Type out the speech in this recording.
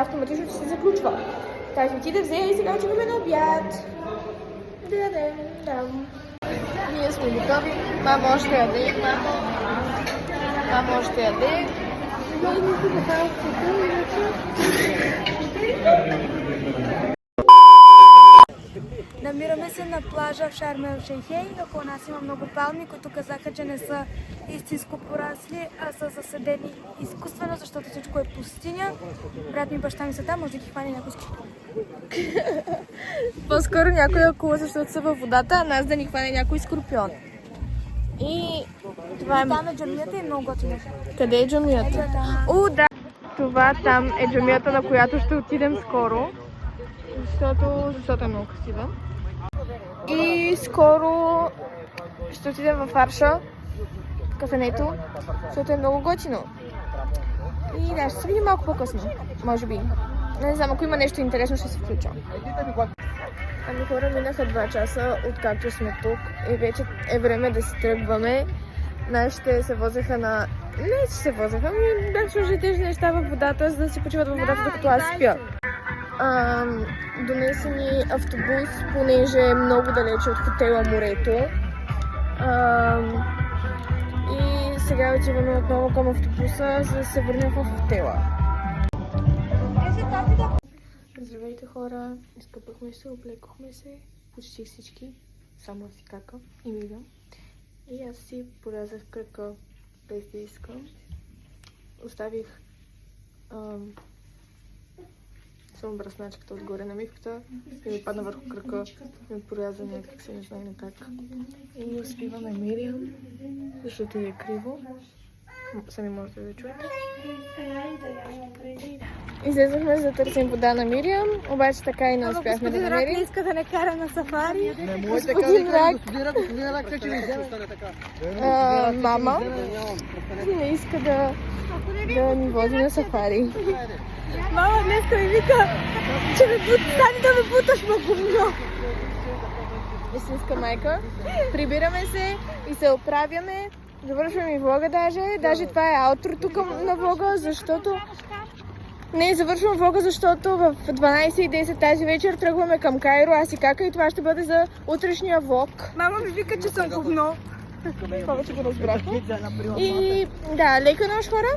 Автоматично се заключва. Тази отиде, взе и сега отиваме на обяд. Да. Ние сме готови. Мама още яде. Мама още яде. Намираме се на плажа в Шарм ел Шейх. Около нас има много палми, които казаха, че не са истинско порасли, а са засадени изкуствено, защото всичко е пустиня. Брат ми и баща ми са там, може да ги хване някой скорпион. По-скоро някой акула, защото са във водата, а нас да ни хване някой скорпион. И това е... Там е джамията и много готино. Къде е джамията? Да! Това там е джамията, на която ще отидем скоро. Защото е много красива. И скоро ще отидем в Арша, кафенето, защото е много готино. И да, ще се видим малко по-късно, може би. Не знам, ако има нещо интересно, ще се включа. Ами хора, минаха 2 часа, откакто сме тук и вече е време да си тръгваме. Нашите се возеха на... Не, че се возеха, ами бях сложили тези неща във водата, за да си почиват във водата, докато аз спя. Донесе ни автобус, понеже е много далече от хотела морето. И сега отиваме отново към автобуса, за да се върнем в хотела. Здравейте хора, изкъпахме се, облекохме се, почти всички, само си кака и Мирям. И аз си порязах кръка без да искам. Оставих само бръсначката отгоре на мивката и ми падна върху кръка и ми поряза някак се, не знае на как. И спиваме Мирям, защото е криво. Сами можете да чуете. Излезахме за да търсим вода на Мирям, обаче така и не успяхме да намерим. Не иска да не кара на сафари. Господин Рак, мама не иска да ни вози на сафари. Мама днеска ми вика, че стани да ме буташ на гумно. Истинска майка. Прибираме се и се оправяме. Завършваме и влога даже това е аутрото на влога, защото... Не, завършвам влога, защото в 12:10 тази вечер тръгваме към Кайро, аз и кака и това ще бъде за утрешния влог. Мама ми вика, че съм гумно. Повече го разбраха. И да, лека нощ хора.